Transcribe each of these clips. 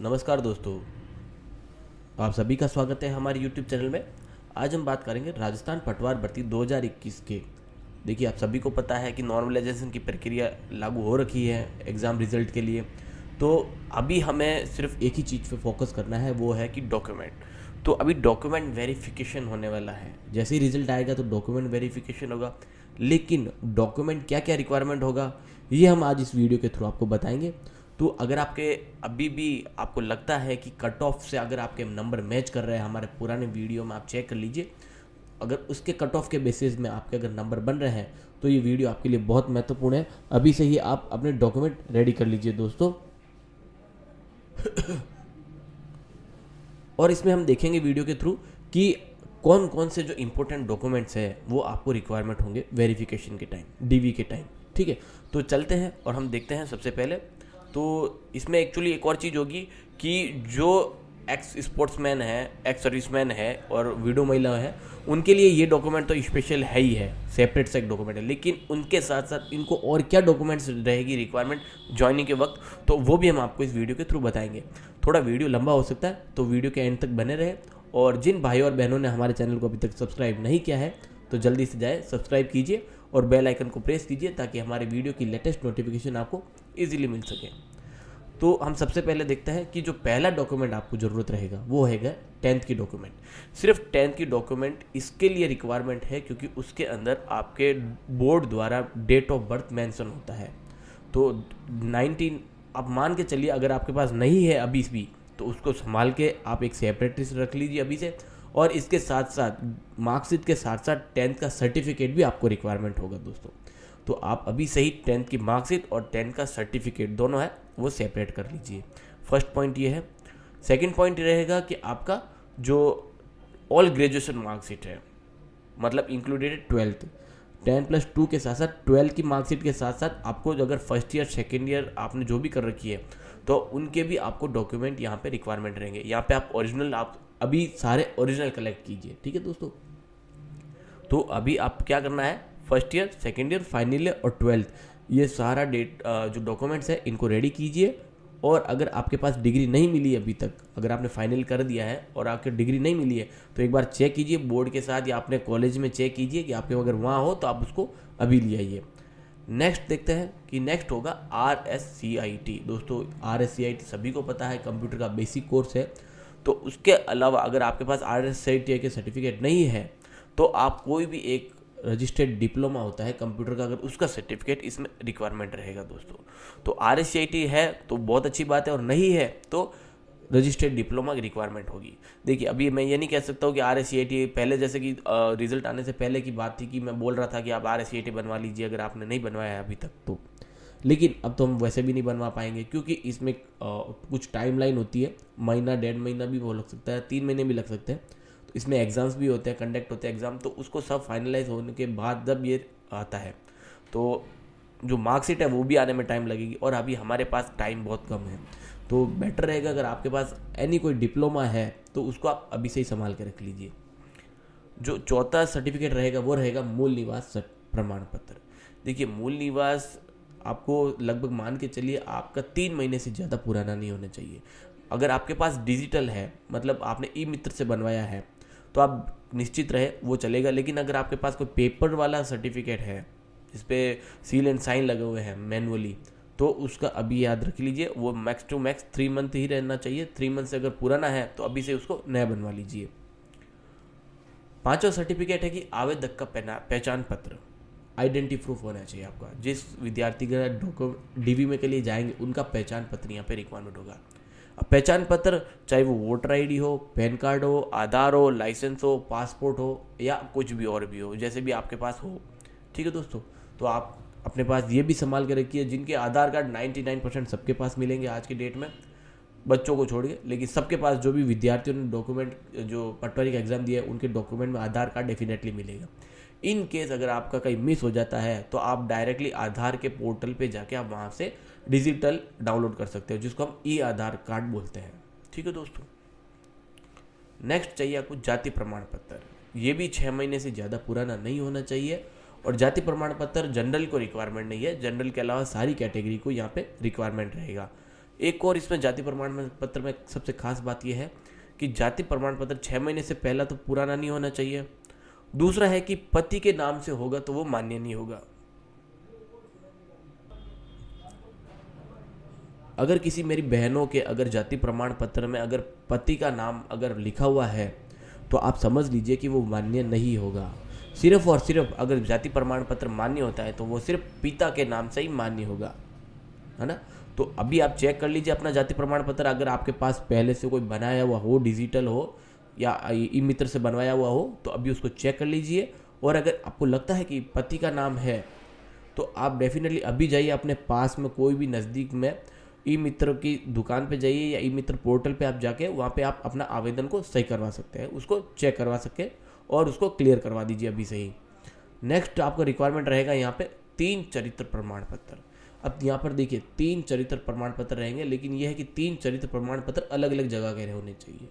नमस्कार दोस्तों, आप सभी का स्वागत है हमारे YouTube चैनल में। आज हम बात करेंगे राजस्थान पटवार भर्ती 2021 के। देखिए, आप सभी को पता है कि नॉर्मलाइजेशन की प्रक्रिया लागू हो रखी है एग्ज़ाम रिजल्ट के लिए। तो अभी हमें सिर्फ एक ही चीज़ पे फोकस करना है, वो है कि डॉक्यूमेंट। तो अभी डॉक्यूमेंट वेरिफिकेशन होने वाला है। जैसे ही रिजल्ट आएगा तो डॉक्यूमेंट वेरिफिकेशन होगा, लेकिन डॉक्यूमेंट क्या क्या रिक्वायरमेंट होगा ये हम आज इस वीडियो के थ्रू आपको बताएंगे। तो अगर आपके अभी भी आपको लगता है कि कट ऑफ से अगर आपके नंबर मैच कर रहे हैं, हमारे पुराने वीडियो में आप चेक कर लीजिए, अगर उसके कट ऑफ के बेसिस में आपके अगर नंबर बन रहे हैं तो ये वीडियो आपके लिए बहुत महत्वपूर्ण है। अभी से ही आप अपने डॉक्यूमेंट रेडी कर लीजिए दोस्तों। और इसमें हम देखेंगे वीडियो के थ्रू कि कौन कौन से जो इंपॉर्टेंट डॉक्यूमेंट्स है वो आपको रिक्वायरमेंट होंगे वेरिफिकेशन के टाइम, डीवी के टाइम। ठीक है, तो चलते हैं और हम देखते हैं। सबसे पहले तो इसमें एक्चुअली एक और चीज़ होगी कि जो एक्स स्पोर्ट्समैन है, एक्स सर्विसमैन है और विडो महिला है, उनके लिए ये डॉक्यूमेंट तो स्पेशल है ही है, सेपरेट से एक डॉक्यूमेंट है। लेकिन उनके साथ साथ इनको और क्या डॉक्यूमेंट्स रहेगी रिक्वायरमेंट ज्वाइनिंग के वक्त, तो वो भी हम आपको इस वीडियो के थ्रू बताएंगे। थोड़ा वीडियो लंबा हो सकता है, तो वीडियो के एंड तक बने रहे। और जिन भाई और बहनों ने हमारे चैनल को अभी तक सब्सक्राइब नहीं किया है तो जल्दी से जाए सब्सक्राइब कीजिए और बेल आइकन को प्रेस कीजिए ताकि हमारे वीडियो की लेटेस्ट नोटिफिकेशन आपको ईजिली मिल सके। तो हम सबसे पहले देखते हैं कि जो पहला डॉक्यूमेंट आपको ज़रूरत रहेगा वो हैगा 10th की डॉक्यूमेंट। सिर्फ 10th की डॉक्यूमेंट इसके लिए रिक्वायरमेंट है क्योंकि उसके अंदर आपके बोर्ड द्वारा डेट ऑफ बर्थ मेंशन होता है। तो 19 आप मान के चलिए, अगर आपके पास नहीं है अभी भी तो उसको संभाल के आप एक सेपरेट लिस्ट रख लीजिए अभी से। और इसके साथ साथ मार्कशीट के साथ साथ 10th का सर्टिफिकेट भी आपको रिक्वायरमेंट होगा दोस्तों। तो आप अभी से ही 10th की मार्कशीट और 10th का सर्टिफिकेट दोनों है वो सेपरेट कर लीजिए। फर्स्ट पॉइंट ये है। सेकंड पॉइंट ये रहेगा कि आपका जो ऑल ग्रेजुएशन मार्कशीट है, मतलब इंक्लूडेड 12th 10+2 के साथ साथ 12th की मार्कशीट के साथ साथ आपको अगर फर्स्ट ईयर सेकेंड ईयर आपने जो भी कर रखी है तो उनके भी आपको डॉक्यूमेंट यहाँ पे रिक्वायरमेंट रहेंगे। यहाँ पे आप ओरिजिनल, आप अभी सारे ओरिजिनल कलेक्ट कीजिए। ठीक है दोस्तों, तो अभी आप क्या करना है, first year, second year, final year और 12th ये सारा डेट जो डॉक्यूमेंट्स है इनको रेडी कीजिए। और अगर आपके पास डिग्री नहीं मिली अभी तक, अगर आपने फाइनल कर दिया है और आपकी डिग्री नहीं मिली है तो एक बार चेक कीजिए बोर्ड के साथ या अपने कॉलेज में चेक कीजिए कि आपके अगर वहाँ हो तो आप उसको अभी ले आइए। नेक्स्ट देखते हैं कि नेक्स्ट होगा RSCIT। दोस्तों RSCIT सभी को पता है, कंप्यूटर का बेसिक कोर्स है। तो उसके अलावा अगर आपके पास RSCIT के सर्टिफिकेट नहीं है तो आप कोई भी एक रजिस्टर्ड डिप्लोमा होता है कंप्यूटर का, अगर उसका सर्टिफिकेट इसमें रिक्वायरमेंट रहेगा दोस्तों। तो RSCIT है तो बहुत अच्छी बात है, और नहीं है तो रजिस्टर्ड डिप्लोमा की रिक्वायरमेंट होगी। देखिए, अभी मैं ये नहीं कह सकता हूँ कि RSCIT पहले, जैसे कि रिजल्ट आने से पहले की बात थी कि मैं बोल रहा था कि आप RSCIT बनवा लीजिए अगर आपने नहीं बनवाया है अभी तक तो। लेकिन अब तो हम वैसे भी नहीं बनवा पाएंगे क्योंकि इसमें कुछ टाइमलाइन होती है, महीना 1.5 महीना भी वो लग सकता है, 3 महीने भी लग सकते हैं। तो इसमें एग्ज़ाम्स भी होते हैं, कंडक्ट होते हैं एग्ज़ाम, तो उसको सब फाइनलाइज होने के बाद जब ये आता है तो जो मार्कशीट है वो भी आने में टाइम लगेगी। और अभी हमारे पास टाइम बहुत कम है, तो बेटर रहेगा अगर आपके पास एनी कोई डिप्लोमा है तो उसको आप अभी से ही संभाल के रख लीजिए। जो चौथा सर्टिफिकेट रहेगा वो रहेगा मूल निवास प्रमाण पत्र। देखिए, मूल निवास आपको लगभग मान के चलिए आपका 3 महीने से ज़्यादा पुराना नहीं होना चाहिए। अगर आपके पास डिजिटल है, मतलब आपने ई मित्र से बनवाया है, तो आप निश्चित रहे वो चलेगा। लेकिन अगर आपके पास कोई पेपर वाला सर्टिफिकेट है जिस पे सील एंड साइन लगे हुए हैं मैनुअली, तो उसका अभी याद रख लीजिए वो मैक्स टू मैक्स 3 मंथ ही रहना चाहिए। 3 मंथ से अगर पुराना है तो अभी से उसको नया बनवा लीजिए। पांचवा सर्टिफिकेट है कि आवेदक का पहचान पत्र, आइडेंटिटी प्रूफ होना चाहिए आपका। जिस विद्यार्थी का डीवी में के लिए जाएंगे उनका पहचान पत्र यहाँ पे रिक्वायरमेंट होगा। अब पहचान पत्र चाहे वो वोटर आईडी हो, पैन कार्ड हो, आधार हो, लाइसेंस हो, पासपोर्ट हो या कुछ भी और भी हो, जैसे भी आपके पास हो। ठीक है दोस्तों, तो आप अपने पास ये भी संभाल के रखिए। जिनके आधार कार्ड 99% सबके पास मिलेंगे आज की डेट में, बच्चों को छोड़ के, लेकिन सबके पास जो भी विद्यार्थियों ने डॉक्यूमेंट जो पटवारी का एग्जाम दिया है उनके डॉक्यूमेंट में आधार कार्ड डेफिनेटली मिलेगा। इन केस अगर आपका कहीं मिस हो जाता है तो आप डायरेक्टली आधार के पोर्टल पे जाके आप वहाँ से डिजिटल डाउनलोड कर सकते हो, जिसको हम ई आधार कार्ड बोलते हैं। ठीक है दोस्तों, नेक्स्ट चाहिए आपको जाति प्रमाण पत्र। ये भी 6 महीने से ज़्यादा पुराना नहीं होना चाहिए। और जाति प्रमाण पत्र जनरल को रिक्वायरमेंट नहीं है, जनरल के अलावा सारी कैटेगरी को यहाँ पे रिक्वायरमेंट रहेगा। एक और इसमें जाति प्रमाण पत्र में सबसे खास बात यह है कि जाति प्रमाण पत्र 6 महीने से पहला तो पुराना नहीं होना चाहिए। दूसरा है कि पति के नाम से होगा तो वो मान्य नहीं होगा। अगर किसी मेरी बहनों के अगर जाति प्रमाण पत्र में अगर पति का नाम अगर लिखा हुआ है तो आप समझ लीजिए कि वो मान्य नहीं होगा। सिर्फ और सिर्फ अगर जाति प्रमाण पत्र मान्य होता है तो वो सिर्फ पिता के नाम से ही मान्य होगा, है ना। तो अभी आप चेक कर लीजिए अपना जाति प्रमाण पत्र, अगर आपके पास पहले से कोई बनाया हुआ हो, डिजिटल हो या ई मित्र से बनवाया हुआ हो, तो अभी उसको चेक कर लीजिए। और अगर आपको लगता है कि पति का नाम है तो आप डेफिनेटली अभी जाइए अपने पास में कोई भी नज़दीक में ई मित्र की दुकान पे जाइए या ई मित्र पोर्टल पे आप जाके वहाँ पे आप अपना आवेदन को सही करवा सकते हैं, उसको चेक करवा सकते हैं और उसको क्लियर करवा दीजिए अभी से ही। नेक्स्ट आपका रिक्वायरमेंट रहेगा यहाँ पे 3 चरित्र प्रमाण पत्र। अब यहाँ पर देखिए 3 चरित्र प्रमाण पत्र रहेंगे, लेकिन यह है कि 3 चरित्र प्रमाण पत्र अलग अलग जगह के होने चाहिए,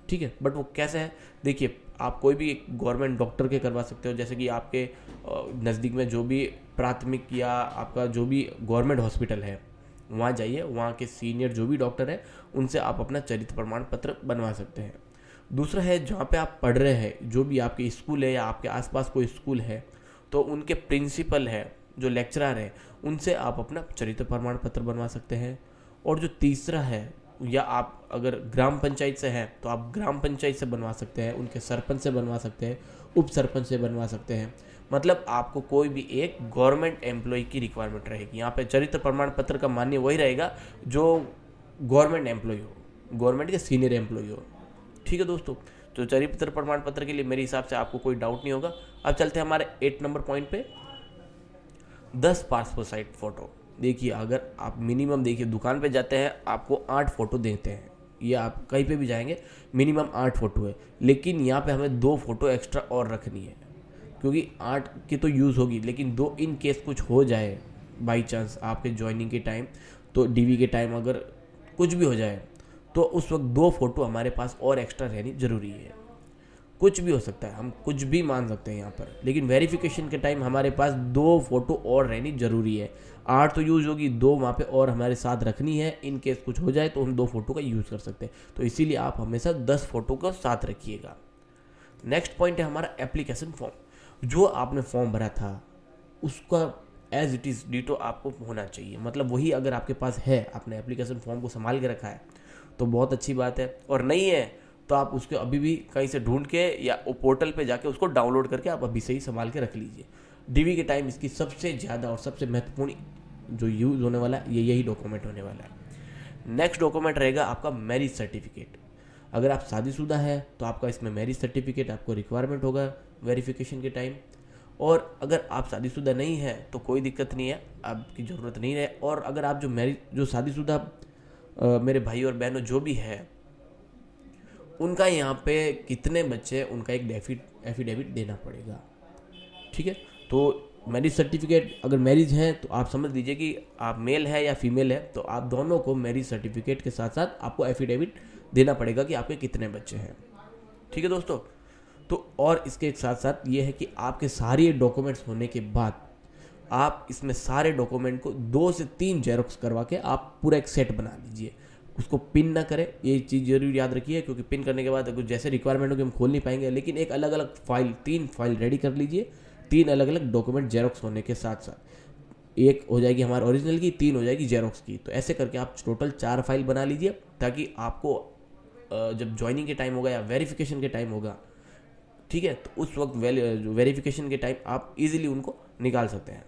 ठीक है। बट वो कैसे है, देखिए आप कोई भी एक गवर्नमेंट डॉक्टर के करवा सकते हो, जैसे कि आपके नज़दीक में जो भी प्राथमिक या आपका जो भी गवर्नमेंट हॉस्पिटल है वहाँ जाइए, वहाँ के सीनियर जो भी डॉक्टर है उनसे आप अपना चरित्र प्रमाण पत्र बनवा सकते हैं। दूसरा है जहाँ पे आप पढ़ रहे हैं, जो भी आपके स्कूल है या आपके आसपास कोई स्कूल है तो उनके प्रिंसिपल है, जो लेक्चरर है, उनसे आप अपना चरित्र प्रमाण पत्र बनवा सकते हैं। और जो तीसरा है, या आप अगर ग्राम पंचायत से हैं तो आप ग्राम पंचायत से बनवा सकते हैं, उनके सरपंच से बनवा सकते हैं, उप सरपंच से बनवा सकते हैं। मतलब आपको कोई भी एक गवर्नमेंट एम्प्लॉय की रिक्वायरमेंट रहेगी। यहाँ पे चरित्र प्रमाण पत्र का मान्य वही रहेगा जो गवर्नमेंट एम्प्लॉय हो, गवर्नमेंट के सीनियर एम्प्लॉय हो, ठीक है दोस्तों। तो चरित्र प्रमाण पत्र के लिए मेरे हिसाब से आपको कोई डाउट नहीं होगा। अब चलते हैं हमारे 8 नंबर पॉइंट पे, 10 पासपोर्ट साइज फोटो। देखिए अगर आप मिनिमम देखिए दुकान पे जाते हैं आपको 8 फोटो देते हैं, ये आप कहीं पे भी जाएंगे मिनिमम 8 फोटो है, लेकिन यहाँ पे हमें 2 फोटो एक्स्ट्रा और रखनी है, क्योंकि 8 की तो यूज़ होगी, लेकिन 2 इन केस कुछ हो जाए बाई चांस आपके ज्वाइनिंग के टाइम, तो डीवी के टाइम अगर कुछ भी हो जाए तो उस वक्त 2 फोटो हमारे पास और एक्स्ट्रा रहनी ज़रूरी है। कुछ भी हो सकता है, हम कुछ भी मान सकते हैं यहाँ पर, लेकिन वेरिफिकेशन के टाइम हमारे पास 2 फोटो और रहनी ज़रूरी है। 8 तो यूज़ होगी, 2 वहाँ पे और हमारे साथ रखनी है, इन केस कुछ हो जाए तो हम 2 फोटो का यूज़ कर सकते हैं। तो इसीलिए आप हमेशा 10 फोटो का साथ रखिएगा। नेक्स्ट पॉइंट है हमारा एप्लीकेशन फॉर्म। जो आपने फॉर्म भरा था उसका एज इट इज़ डिटो आपको होना चाहिए, मतलब वही अगर आपके पास है, आपने एप्लीकेशन फॉर्म को संभाल के रखा है तो बहुत अच्छी बात है, और नहीं है तो आप उसको अभी भी कहीं से ढूंढ के या पोर्टल पे जाके उसको डाउनलोड करके आप अभी से ही संभाल के रख लीजिए। डीवी के टाइम इसकी सबसे ज़्यादा और सबसे महत्वपूर्ण जो यूज़ होने वाला है यही डॉक्यूमेंट होने वाला है। नेक्स्ट डॉक्यूमेंट रहेगा आपका मैरिज सर्टिफिकेट। अगर आप शादीशुदा है तो आपका इसमें मैरिज सर्टिफिकेट आपको रिक्वायरमेंट होगा वेरिफिकेशन के टाइम, और अगर आप शादीशुदा नहीं है तो कोई दिक्कत नहीं है, आपकी ज़रूरत नहीं है। और अगर आप जो शादीशुदा मेरे भाई और बहनों जो भी है उनका यहाँ पे कितने बच्चे, उनका एक एफिडेविट देना पड़ेगा, ठीक है। तो मैरिज सर्टिफिकेट, अगर मैरिज है तो आप समझ लीजिए कि आप मेल है या फीमेल है तो आप दोनों को मैरिज सर्टिफिकेट के साथ साथ आपको एफिडेविट देना पड़ेगा कि आपके कितने बच्चे हैं, ठीक है दोस्तों। तो और इसके साथ साथ ये है कि आपके सारे डॉक्यूमेंट्स होने के बाद आप इसमें सारे डॉक्यूमेंट को 2 से 3 जेरोक्स करवा के आप पूरा एक सेट बना लीजिए, उसको पिन ना करें, ये चीज़ जरूर याद रखिए, क्योंकि पिन करने के बाद अगर जैसे रिक्वायरमेंट होगी हम खोल नहीं पाएंगे। लेकिन एक अलग अलग फाइल, 3 फाइल रेडी कर लीजिए, 3 अलग अलग डॉक्यूमेंट जेरोक्स होने के साथ साथ, एक हो जाएगी हमारे ओरिजिनल की, 3 हो जाएगी जेरोक्स की। तो ऐसे करके आप टोटल 4 फाइल बना लीजिए, ताकि आपको जब ज्वाइनिंग के टाइम होगा या वेरिफिकेशन के टाइम होगा, ठीक है, तो उस वक्त वेरिफिकेशन के टाइम आप इजीली उनको निकाल सकते हैं,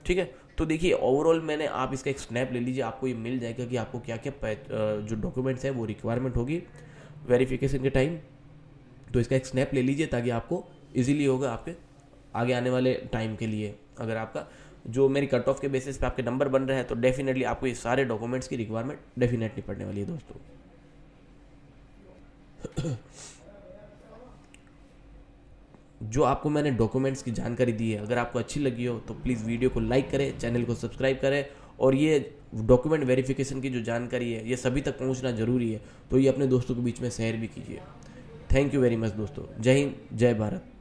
ठीक है। तो देखिए ओवरऑल मैंने, आप इसका एक स्नैप ले लीजिए, आपको ये मिल जाएगा कि आपको क्या क्या जो डॉक्यूमेंट्स है वो रिक्वायरमेंट होगी वेरिफिकेशन के टाइम। तो इसका एक स्नैप ले लीजिए ताकि आपको इजीली होगा आपके आगे आने वाले टाइम के लिए। अगर आपका जो मेरी कट ऑफ के बेसिस पे आपके नंबर बन रहे हैं तो डेफिनेटली आपको ये सारे डॉक्यूमेंट्स की रिक्वायरमेंट डेफिनेटली पड़ने वाली है दोस्तों। जो आपको मैंने डॉक्यूमेंट्स की जानकारी दी है, अगर आपको अच्छी लगी हो तो प्लीज़ वीडियो को लाइक करें, चैनल को सब्सक्राइब करें, और ये डॉक्यूमेंट वेरिफिकेशन की जो जानकारी है ये सभी तक पहुंचना जरूरी है, तो ये अपने दोस्तों के बीच में शेयर भी कीजिए। थैंक यू वेरी मच दोस्तों। जय हिंद, जय भारत।